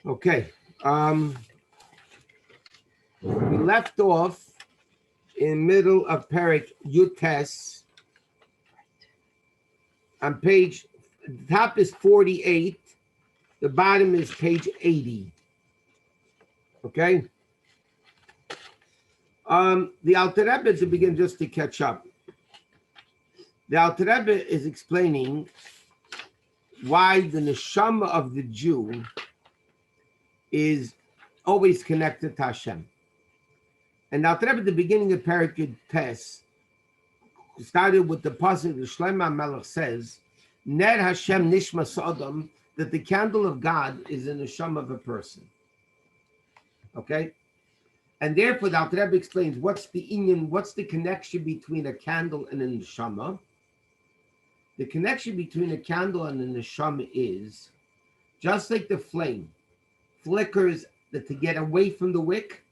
Okay. We left off in middle of Perek Yutes on page, the top is 48, the bottom is page 80. Okay. The Alter Rebbe, to begin, just to catch up, the Alter Rebbe is explaining why the neshama of the Jew is always connected to Hashem. And the Alter Rebbe at the beginning of Perek Yutes started with the pasuk the Shlomo Melech says, Ner Hashem nishma sodom, that the candle of God is in the neshama of a person. Okay? And therefore the Alter Rebbe explains what's the connection between a candle and a neshama. The connection between a candle and a neshama is, just like the flame flickers to get away from the wick.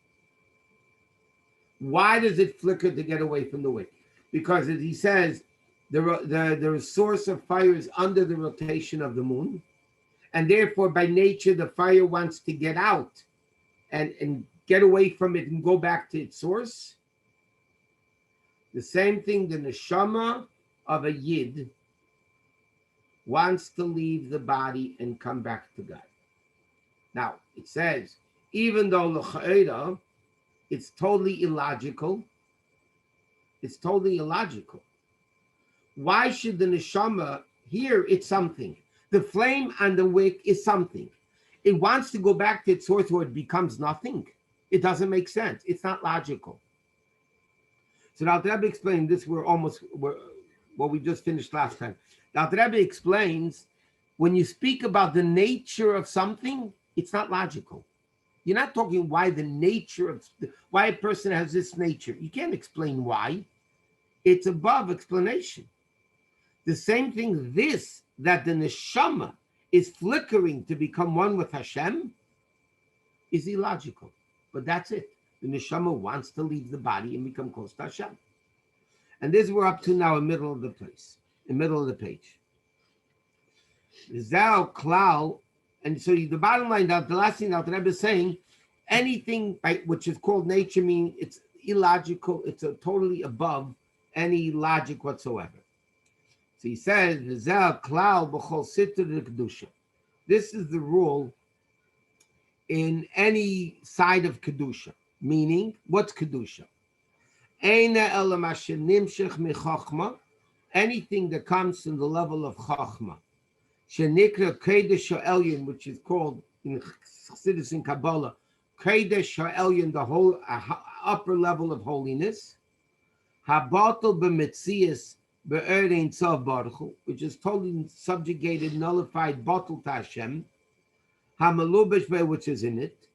Why does it flicker to get away from the wick? Because, as he says, the source of fire is under the rotation of the moon, and therefore by nature the fire wants to get out and get away from it and go back to its source. The same thing, the neshama of a yid wants to leave the body and come back to God. Now, it says, even though l'cha'era, it's totally illogical. It's totally illogical. Why should the neshama, here it's something. The flame on the wick is something. It wants to go back to its source where it becomes nothing. It doesn't make sense. It's not logical. So the Alter Rebbe explained this, what we just finished last time. The Alter Rebbe explains, when you speak about the nature of something, it's not logical. You're not talking why why a person has this nature. You can't explain why. It's above explanation. The same thing, that the neshama is flickering to become one with Hashem, is illogical. But that's it. The neshama wants to leave the body and become close to Hashem. And this we're up to now in middle of the page. Zao klal. And so the bottom line, the last thing that Rebbe is saying, anything which is called nature, means it's illogical, it's totally above any logic whatsoever. So he says, this is the rule in any side of Kedusha. Meaning, what's Kedusha? Anything that comes from the level of Chachma. Shenikra Kodesh Ha'elyon, which is called in Chassidus and Kabbalah, Kodesh Ha'elyon, the whole upper level of holiness. Habatel b'metzias be'erein tzav baruch hu, which is totally subjugated, nullified, bottled to Hashem. Hamalubish be, which is in it.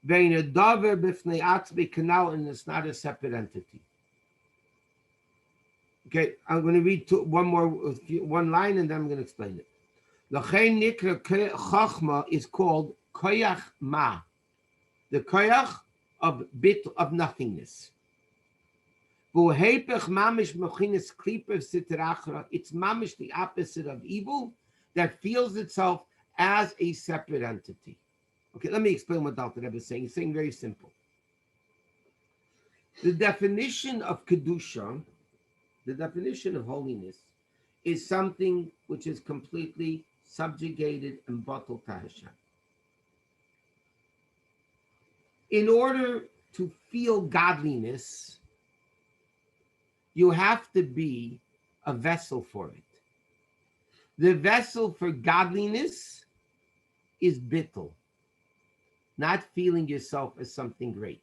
Ve'in davar b'fnei atzmi kanal, and it's not a separate entity. Okay, I'm going to read one line, and then I'm going to explain it. L'chein nikra chachma is called koyach ma, the koyach of nothingness. It's mamish the opposite of evil that feels itself as a separate entity. Okay, let me explain what Alter Rebbe is saying. He's saying very simple. The definition of Kedusha, the definition of holiness, is something which is completely subjugated and bottled to Hashem. In order to feel godliness, you have to be a vessel for it. The vessel for godliness is bittul, not feeling yourself as something great.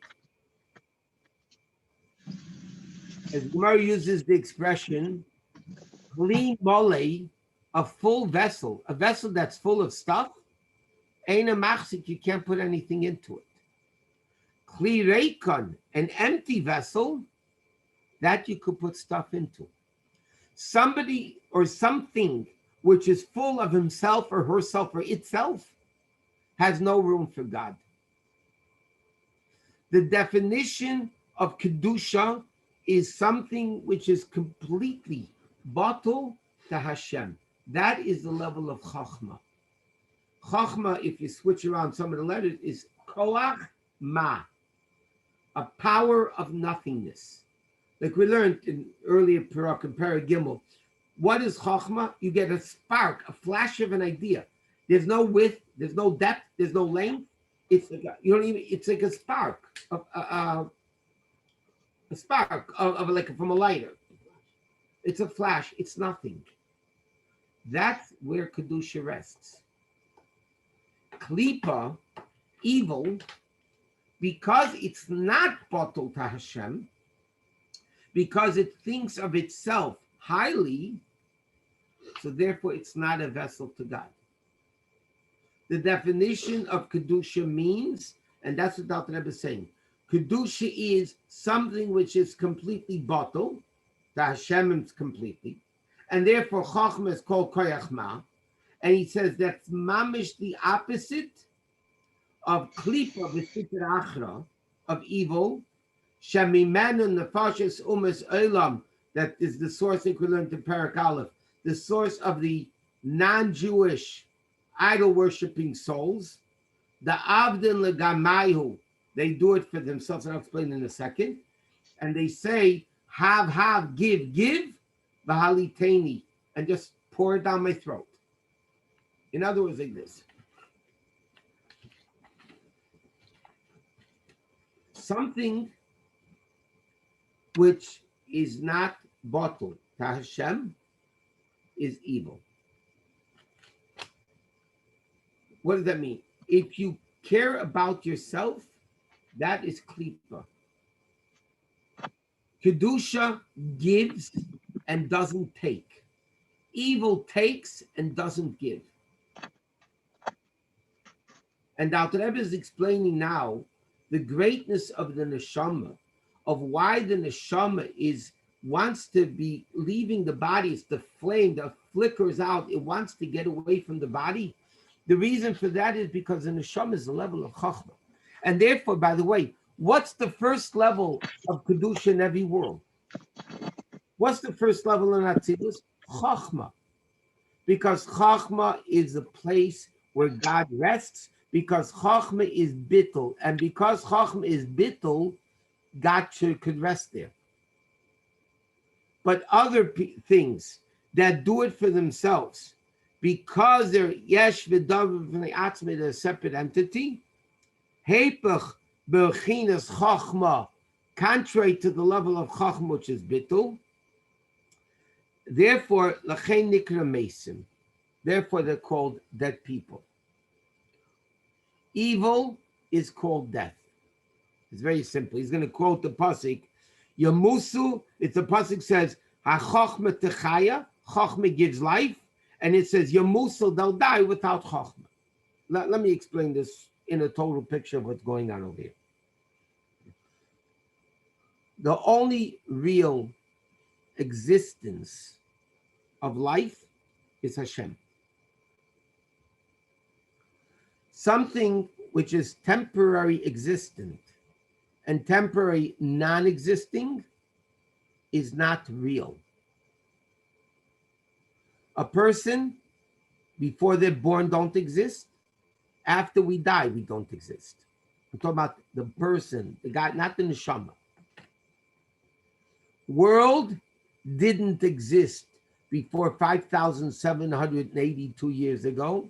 As Gemara uses the expression, Kli mole, a full vessel, a vessel that's full of stuff, ein a machzik, you can't put anything into it. Kli reikon, an empty vessel, that you could put stuff into. Somebody or something which is full of himself or herself or itself has no room for God. The definition of Kedusha is something which is completely bottled to Hashem. That is the level of Chachma. Chokhmah, if you switch around some of the letters, is koach ma, a power of nothingness. Like we learned in earlier Perek and Perek Gimel. What is Chokhmah? You get a spark, a flash of an idea. There's no width, there's no depth, there's no length. It's like you don't even. It's like a spark of a spark of like from a lighter. It's a flash. It's nothing. That's where kedusha rests. Klipa, evil, because it's not bottled to Hashem, because it thinks of itself highly, so therefore it's not a vessel to God. The definition of kedusha means, and that's what Dr. Rebbe is saying, kedusha is something which is completely bottled, to Hashem completely, and therefore Chochmah is called koyach ma, and he says that's mamish the opposite of klipa v'siter achra, of evil, shemimenu nefashis umas olam, that is the source equivalent to Perek Aleph, the source of the non-Jewish idol-worshipping souls, the avdin legamayu, they do it for themselves, and I'll explain in a second, and they say, have, give, v'haliteni, and just pour it down my throat. In other words, like this. Something which is not bottled to Hashem is evil. What does that mean? If you care about yourself, that is klipa. Kedusha gives and doesn't take. Evil takes and doesn't give. And Dr. Rebbe is explaining now the greatness of the neshama, of why the neshama wants to be leaving the body. It's the flame that flickers out. It wants to get away from the body. The reason for that is because the neshama is the level of chachma. And therefore, by the way, what's the first level of kedusha in every world? What's the first level in Atzilus? Chachma. Because chachma is the place where God rests, because chachma is bittul. And because chachma is bittul, God could rest there. But other things that do it for themselves, because they're yesh v'dav v'ne'atzme, they're a separate entity, hepech b'chinas chachma, contrary to the level of chachma, which is bittul. Therefore, lachein nikra mesim. Therefore, they're called dead people. Evil is called death. It's very simple. He's going to quote the pasuk. Yamusu, it's the pasuk says, "Ha-chochma techaya," chochma gives life, and it says Yamusu, they'll die without chochma. Let me explain this in a total picture of what's going on over here. The only real existence of life is Hashem. Something which is temporary existent and temporary non-existing is not real. A person, before they're born, don't exist. After we die, we don't exist. I'm talking about the person, the guy, not the neshama. World didn't exist before 5,782 years ago.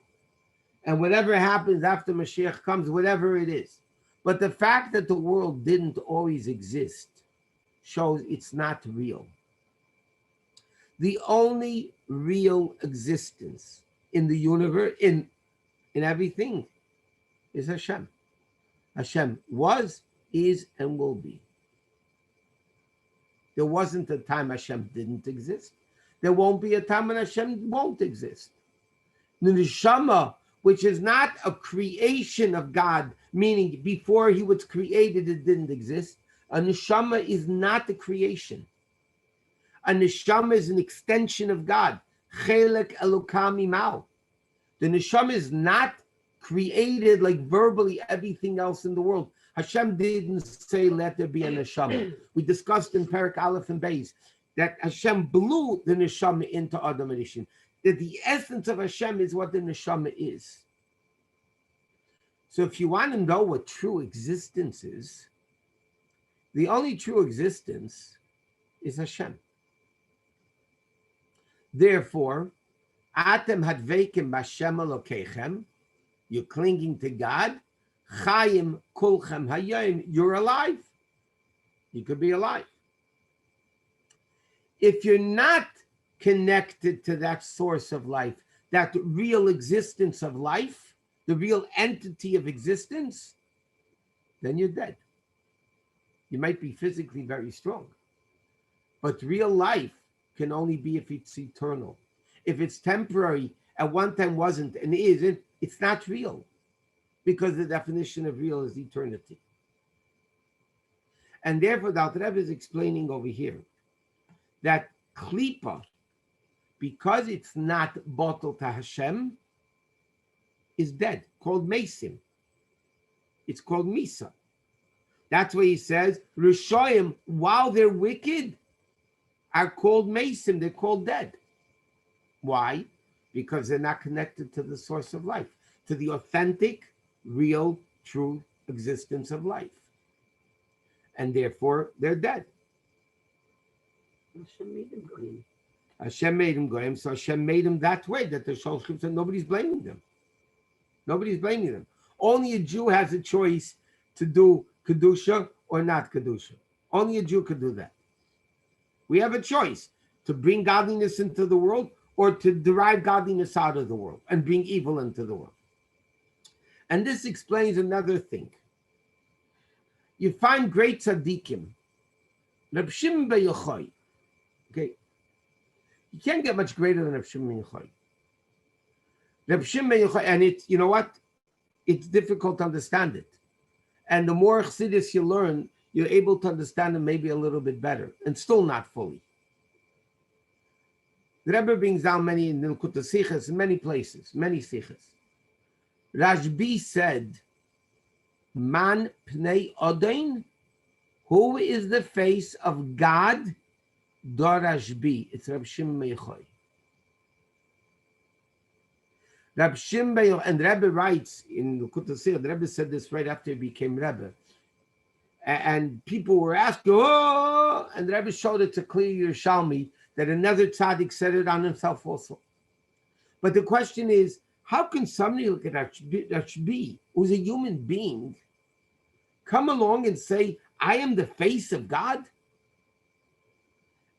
And whatever happens after Mashiach comes, whatever it is. But the fact that the world didn't always exist shows it's not real. The only real existence in the universe, in everything, is Hashem. Hashem was, is, and will be. There wasn't a time Hashem didn't exist. There won't be a time when Hashem won't exist. The neshama, which is not a creation of God, meaning before he was created, it didn't exist. A neshama is not a creation. A neshama is an extension of God. Chelek Elokam imau. The neshama is not created like verbally everything else in the world. Hashem didn't say, let there be a neshama. We discussed in Perek Aleph and Beis that Hashem blew the neshama into Adam and Rishon. That the essence of Hashem is what the neshama is. So if you want to know what true existence is, the only true existence is Hashem. Therefore, Atem hadveikim b'Hashem Elokechem, you're clinging to God. Chayim kulchem hayom, you're alive. You could be alive. If you're not connected to that source of life, that real existence of life, the real entity of existence, then you're dead. You might be physically very strong, but real life can only be if it's eternal. If it's temporary, at one time wasn't and isn't, it's not real, because the definition of real is eternity. And therefore, the Alter Rebbe is explaining over here that klipa, because it's not bottled to Hashem, is dead, called mesim. It's called misa. That's why he says, Rishoyim, while they're wicked, are called mesim, they're called dead. Why? Because they're not connected to the source of life, to the authentic, real, true existence of life. And therefore, they're dead. Hashem made them goyim. Hashem made them goyim, so Hashem made them that way, that the Shusterman said nobody's blaming them. Nobody's blaming them. Only a Jew has a choice to do Kedusha or not Kedusha. Only a Jew could do that. We have a choice to bring godliness into the world or to derive godliness out of the world and bring evil into the world. And this explains another thing. You find great tzaddikim. Reb Shimon ben Yochai. Okay. You can't get much greater than Reb Shimon ben Yochai. Reb Shimon ben Yochai, and it's, you know what? It's difficult to understand it. And the more chassidus you learn, you're able to understand it maybe a little bit better, and still not fully. The Rebbe brings down many in Nilkut Sichas in many places, many sichas. Rashbi said, Man pnei odain, who is the face of God? Do Rashbi. It's Reb Shimon ben Yochai. Reb Shimon ben Yochai, and the Rebbe writes in Nilkut Sichas, the Rebbe said this right after he became Rebbe. And people were asking, oh, and the Rebbe showed it to clear Yerushalmi that another tzaddik said it on himself also. But the question is, how can somebody look at Rashbi, who's a human being, come along and say, I am the face of God?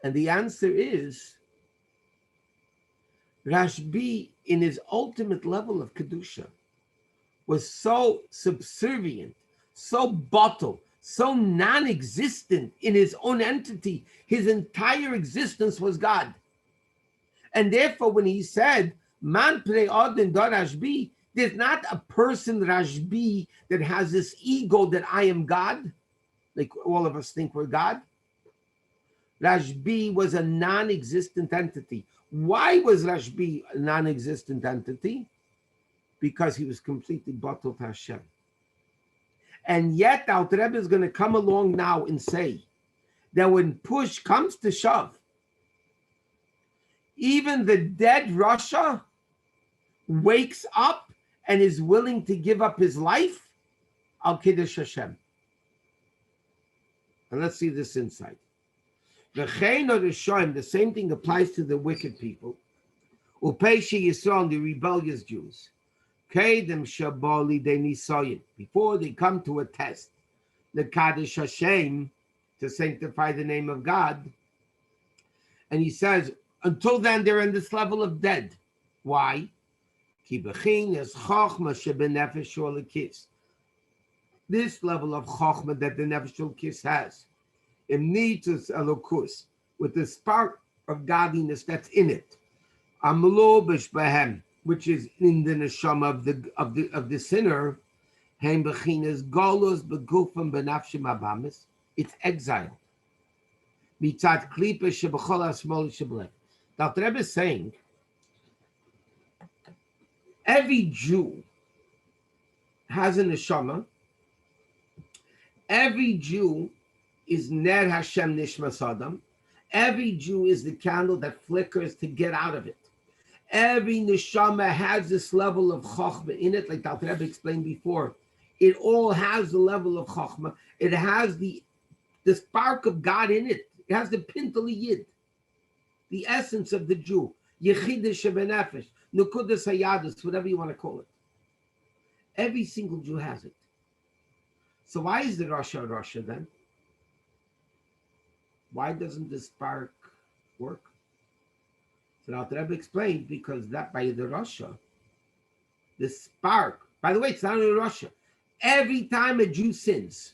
And the answer is, Rashbi, in his ultimate level of Kedusha, was so subservient, so bottled, so non-existent in his own entity. His entire existence was God. And therefore, when he said, Man pnei odin do Rashbi, there's not a person, Rashbi, that has this ego that I am God, like all of us think we're God. Rashbi was a non-existent entity. Why was Rashbi a non-existent entity? Because he was completely bottled to Hashem. And yet, the Alter Rebbe is going to come along now and say that when push comes to shove, even the dead Rasha wakes up and is willing to give up his life al Kiddush Hashem. And let's see this insight. The same thing applies to the wicked people. Upeishi Yisrael, the rebellious Jews. Before they come to a test, the Kaddish Hashem, to sanctify the name of God. And he says, until then, they're in this level of dead. Why? This level of chokhmah that the nefesh kiss has, it needs elokus, with the spark of godliness that's in it. Amlobish behem, which is in the neshama of the sinner. Heim bechinas golos begufam benafshim abamis. It's exile. Mitzat klipa shebachol asmol sheblech. The Alter Rebbe is saying, every Jew has a neshama. Every Jew is ner Hashem nishmas adam. Every Jew is the candle that flickers to get out of it. Every neshama has this level of chokhmah in it, like the Alter Rebbe explained before. It all has the level of chokhmah. It has the spark of God in it. It has the pintel yid, the essence of the Jew. Yechidah shebenefesh, nukudas hayadus, whatever you want to call it. Every single Jew has it. So why is the Rasha then? Why doesn't the spark work? So the Alter Rebbe explained, because that by the Rasha, the spark, by the way, it's not in Russia. Every time a Jew sins,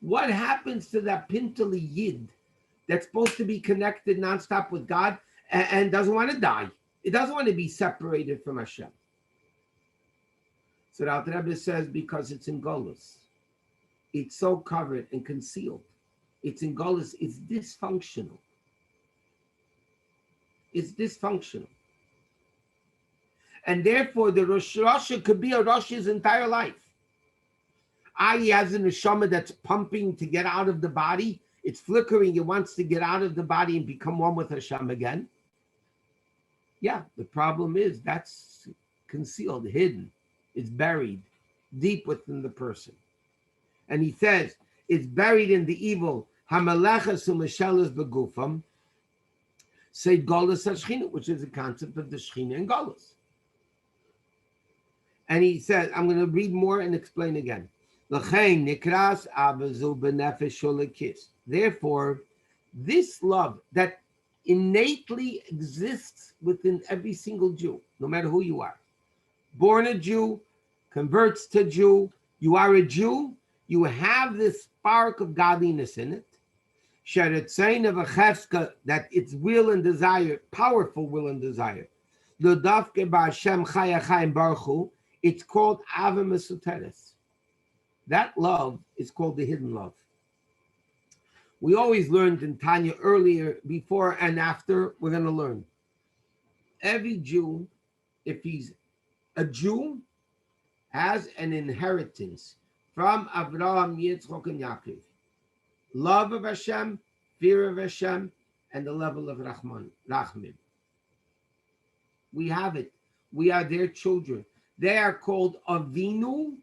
what happens to that pintali yid that's supposed to be connected nonstop with God and doesn't want to die? It doesn't want to be separated from Hashem. So the Alter Rebbe says, because it's in Golus. It's so covered and concealed. It's in Golus. It's dysfunctional. And therefore, the Rosh Hashanah could be a Rosh his entire life. He has a neshama that's pumping to get out of the body. It's flickering. It wants to get out of the body and become one with Hashem again. Yeah, the problem is that's concealed, hidden. It's buried deep within the person. And he says, it's buried in the evil, Hamalechas u'Mashelas begufam, say Golus HaShechina, which is the concept of the Shechina and Golus. And he says, I'm going to read more and explain again. Therefore, this love that innately exists within every single Jew, no matter who you are, born a Jew, converts to Jew, you are a Jew, you have this spark of godliness in it, that it's will and desire, powerful will and desire. It's called Ava Mesuteres. That love is called the hidden love. We always learned in Tanya earlier, before and after, we're going to learn. Every Jew, if he's a Jew, has an inheritance from Avraham, Yitzchok, and Yaakov. Love of Hashem, fear of Hashem, and the level of Rachmim. We have it. We are their children. They are called Avinu,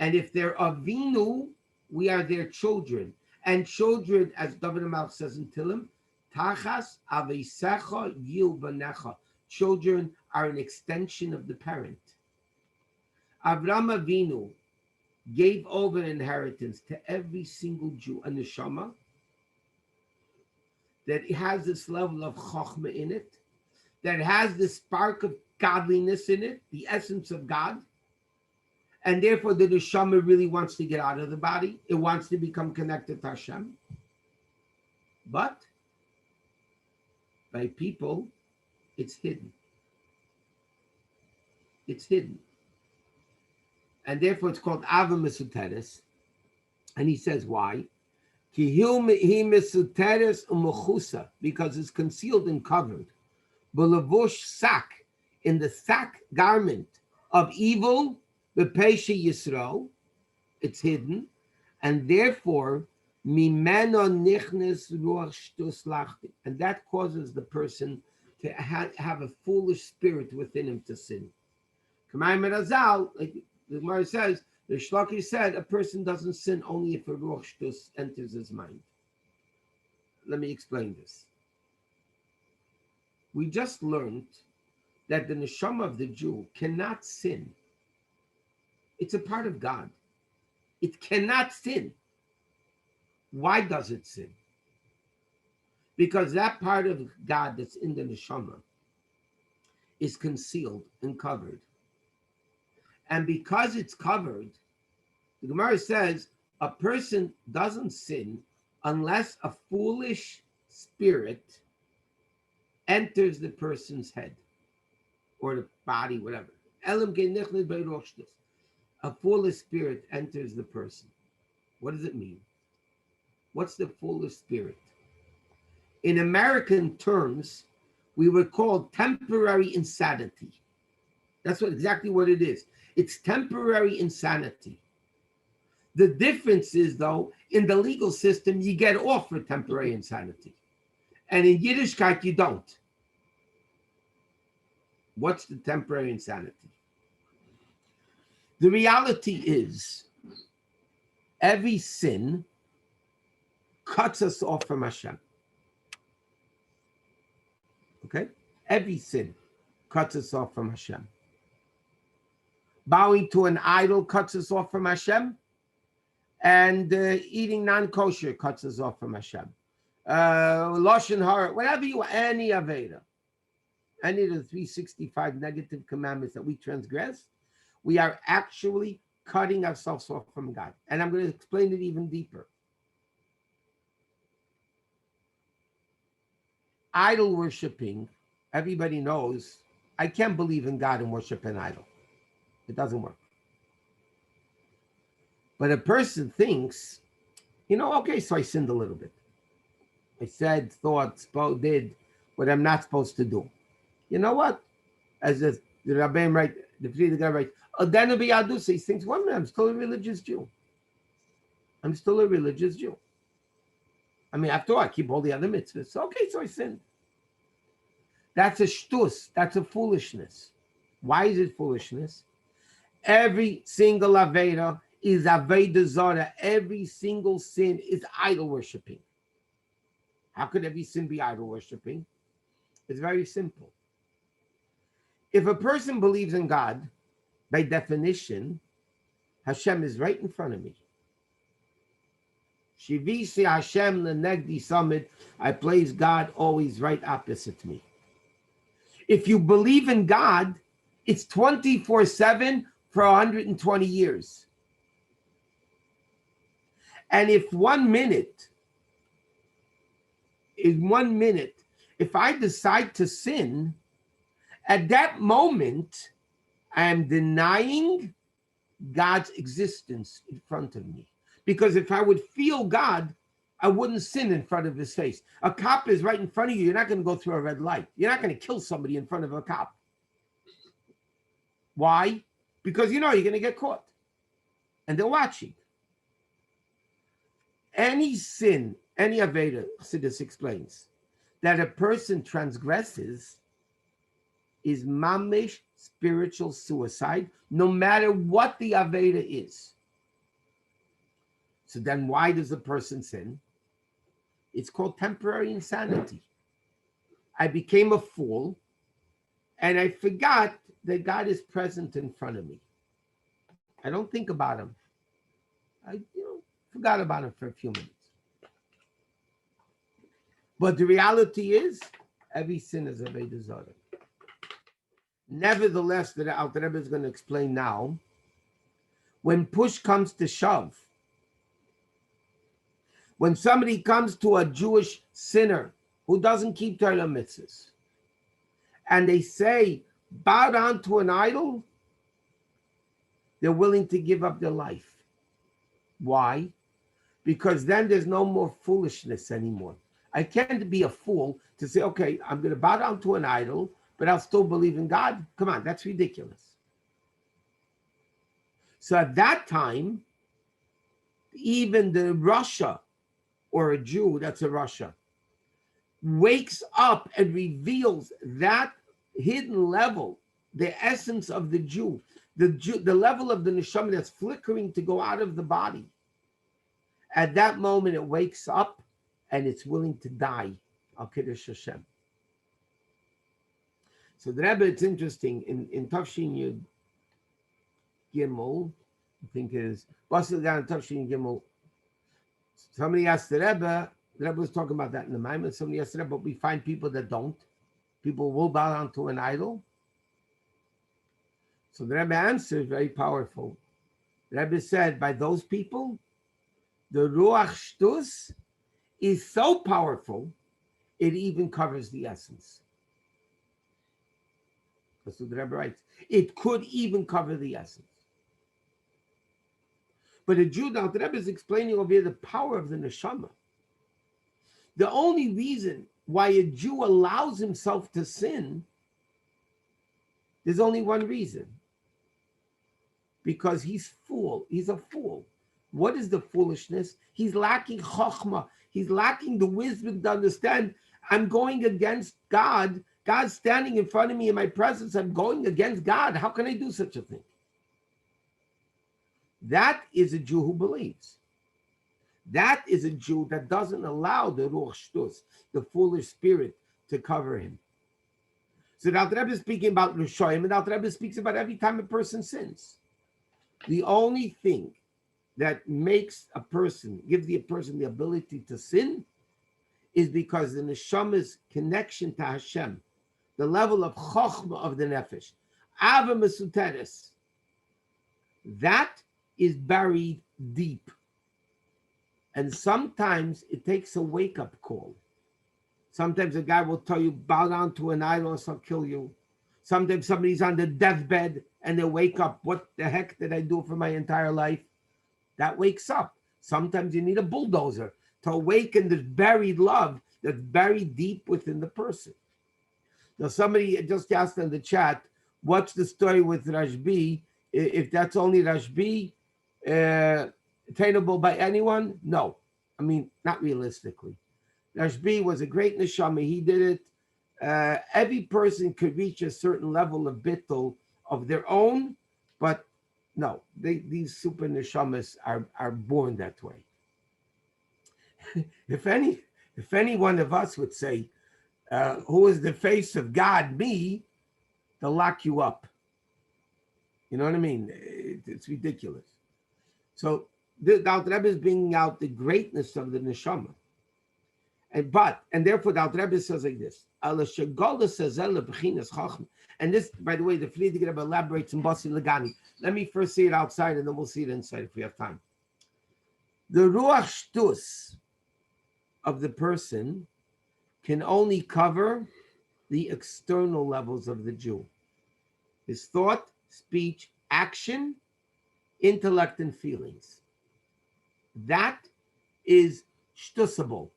and if they're Avinu, we are their children. And children, as David HaMelech says in Tehillim, Tachas Aveisecha Yil Banecha. Children are an extension of the parent. Avraham Avinu gave over inheritance to every single Jew, a neshama, that has this level of chokhmah in it, that has this spark of godliness in it, the essence of God, and therefore the neshama really wants to get out of the body. It wants to become connected to Hashem. But by people, it's hidden. It's hidden. And therefore it's called Ava Mesuteres. And he says, why? Because it's concealed and covered. B'levush sak, in the sak garment of evil, b'pesha Yisro, it's hidden, and therefore mimeno nichnes ruach shtus lachti, and that causes the person to have a foolish spirit within him to sin. Kamay Merazal, like the Gemara says, the Shlaki said, a person doesn't sin only if a ruach shtus enters his mind. Let me explain this. We just learned that the neshama of the Jew cannot sin. It's a part of God. It cannot sin. Why does it sin? Because that part of God that's in the neshama is concealed and covered. And because it's covered, the Gemara says a person doesn't sin unless a foolish spirit enters the person's head or the body, whatever. A foolish spirit enters the person. What does it mean? What's the foolish spirit? In American terms, we would call temporary insanity. That's exactly what it is. It's temporary insanity. The difference is, though, in the legal system, you get off for temporary insanity. And in Yiddishkeit, you don't. What's the temporary insanity? The reality is, every sin cuts us off from Hashem. Okay? Every sin cuts us off from Hashem. Bowing to an idol cuts us off from Hashem. And eating non-kosher cuts us off from Hashem. Lashon hara, whatever you want, any Aveda. Any of the 365 negative commandments that we transgress, we are actually cutting ourselves off from God. And I'm going to explain it even deeper. Idol worshiping, everybody knows, I can't believe in God and worship an idol. It doesn't work. But a person thinks, okay, so I sinned a little bit. I said, thought, did what I'm not supposed to do. You know what? As the Rabbi writes, the guy writes, then be Adus. He thinks, 1 minute, I'm still a religious Jew. I'm still a religious Jew. I mean, after all, I keep all the other mitzvahs. Okay, so I sinned. That's a shtus. That's a foolishness. Why is it foolishness? Every single Aveda is Aveda Zara. Every single sin is idol worshiping. How could every sin be idol worshiping? It's very simple. If a person believes in God, by definition, Hashem is right in front of me. Shivisi Hashem lenegdi summit. I place God always right opposite me. If you believe in God, it's 24/7 for 120 years. And if 1 minute is 1 minute, if I decide to sin, at that moment, I am denying God's existence in front of me. Because if I would feel God, I wouldn't sin in front of his face. A cop is right in front of you. You're not going to go through a red light. You're not going to kill somebody in front of a cop. Why? Because you're going to get caught. And they're watching. Any sin, any Aveda, Chassidus explains, that a person transgresses is mamish spiritual suicide, no matter what the Aveda is. So then why does a person sin? It's called temporary insanity. I became a fool and I forgot that God is present in front of me. I don't think about him. I forgot about him for a few minutes. But the reality is, every sin is a Aveda Zara. Nevertheless, the Alter Rebbe is going to explain now, when push comes to shove, when somebody comes to a Jewish sinner who doesn't keep Torah mitzvahs, and they say, bow down to an idol, they're willing to give up their life. Why? Because then there's no more foolishness anymore. I can't be a fool to say, okay, I'm going to bow down to an idol, but I'll still believe in God. Come on, that's ridiculous. So at that time, even the Russia, or a Jew, that's a Russia, wakes up and reveals that hidden level, the essence of the Jew, the level of the neshama that's flickering to go out of the body. At that moment, it wakes up and it's willing to die. Al Kiddush Hashem. So the Rebbe, it's interesting, in Tafshin Yud Gimel, I think is, busted down Tafshin Gimel, somebody asked the Rebbe was talking about that in the Maimon, somebody asked the Rebbe, but we find people that don't. People will bow down to an idol. So the Rebbe answered, very powerful. The Rebbe said, by those people, the Ruach Shtus is so powerful, it even covers the essence. That's what the Rebbe writes. It could even cover the essence. But a Jew, now the Rebbe is explaining over here the power of the neshama. The only reason why a Jew allows himself to sin, there's only one reason. Because he's fool. He's a fool. What is the foolishness? He's lacking chokhmah. He's lacking the wisdom to understand I'm going against God. God's standing in front of me in my presence. I'm going against God. How can I do such a thing? That is a Jew who believes. That is a Jew that doesn't allow the Ruach Shtus, the foolish spirit, to cover him. So the Alter Rebbe is speaking about Rishoyim, and the Alter Rebbe speaks about every time a person sins. The only thing that makes a person, gives the person the ability to sin, is because the neshama's connection to Hashem, the level of chokhmah of the nefesh, ava mesuteres, that is buried deep. And sometimes it takes a wake-up call. Sometimes a guy will tell you, bow down to an idol or I'll kill you. Sometimes somebody's on the deathbed and they wake up, what the heck did I do for my entire life? That wakes up. Sometimes you need a bulldozer to awaken this buried love that's buried deep within the person. Now, somebody just asked in the chat, what's the story with Rabbi? If that's only Rabbi, attainable by anyone? No. I mean, not realistically. Rabbi was a great neshama. He did it. Every person could reach a certain level of bittul of their own, but no, these super neshamas are born that way. If any one of us would say, who is the face of God? Me, they'll lock you up. You know what I mean? It's ridiculous. So the Alter Rebbe is bringing out the greatness of the neshama. And therefore the Alter Rebbe says like this. And this, by the way, the Friedrich Rebbe elaborates in Basi Lagani. Let me first see it outside and then we'll see it inside if we have time. The Ruach Shtus of the person can only cover the external levels of the Jew. His thought, speech, action, intellect, and feelings. That is shtusable.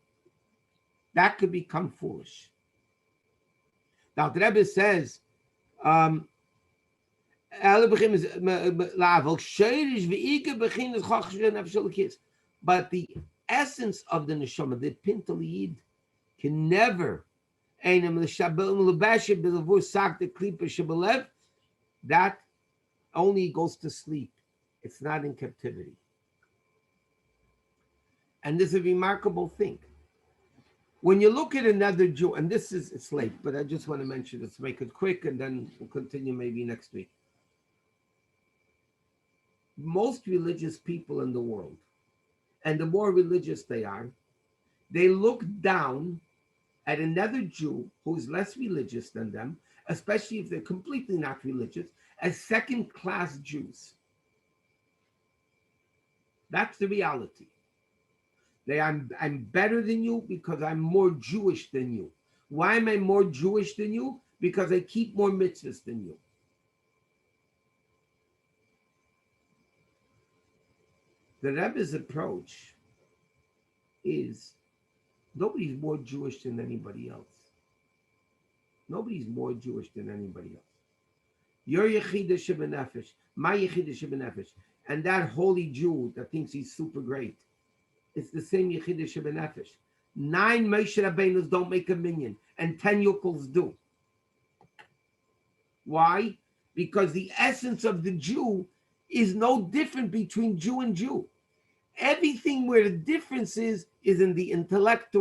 That could become foolish. Now, the Rebbe says, but the essence of the neshama, the pintaliyid, can never, that only goes to sleep. It's not in captivity. And this is a remarkable thing. When you look at another Jew, and it's late, but I just want to mention this, make it quick, and then we'll continue maybe next week. Most religious people in the world, and the more religious they are, they look down at another Jew who's less religious than them, especially if they're completely not religious, as second-class Jews. That's the reality. I'm better than you because I'm more Jewish than you. Why am I more Jewish than you? Because I keep more mitzvahs than you. The Rebbe's approach is nobody's more Jewish than anybody else. Nobody's more Jewish than anybody else. Your Yechida Shebenefesh, my Yechida Shebenefesh, and that holy Jew that thinks he's super great. It's the same Yechida Shebenefesh. 9 Moshe Rabbeinus don't make a minyan, and 10 Yukels do. Why? Because the essence of the Jew is no different between Jew and Jew. Everything where the difference is in the intellect,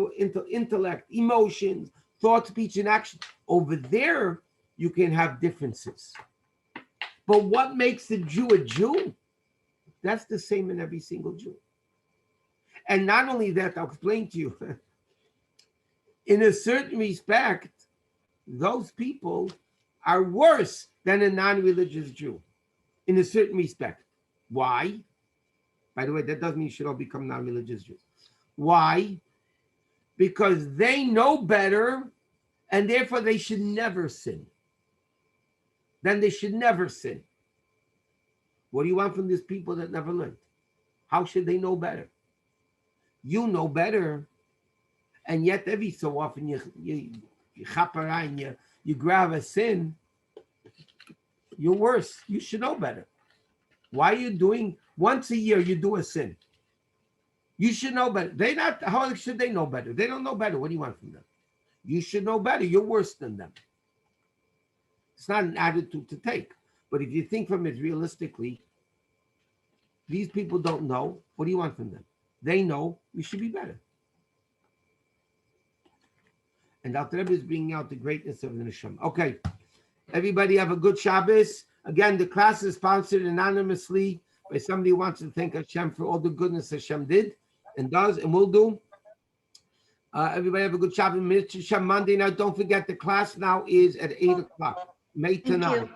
emotions, thought, speech, and action. Over there, you can have differences. But what makes a Jew a Jew? That's the same in every single Jew. And not only that, I'll explain to you, in a certain respect, those people are worse than a non-religious Jew, in a certain respect. Why? By the way, that doesn't mean you should all become non-religious Jews. Why? Because they know better, and therefore they should never sin. Then they should never sin. What do you want from these people that never learned? How should they know better? You know better, and yet every so often you grab a sin, you're worse. You should know better. Why are you doing, once a year you do a sin? You should know better. How should they know better? They don't know better. What do you want from them? You should know better. You're worse than them. It's not an attitude to take. But if you think from it realistically, these people don't know. What do you want from them? They know we should be better. And Alter Rebbe is bringing out the greatness of the Neshama. Okay, everybody have a good Shabbos. Again, the class is sponsored anonymously by somebody who wants to thank Hashem for all the goodness Hashem did and does and will do. Everybody have a good Shabbos. Monday night. Don't forget the class now is at 8 o'clock. May to 9.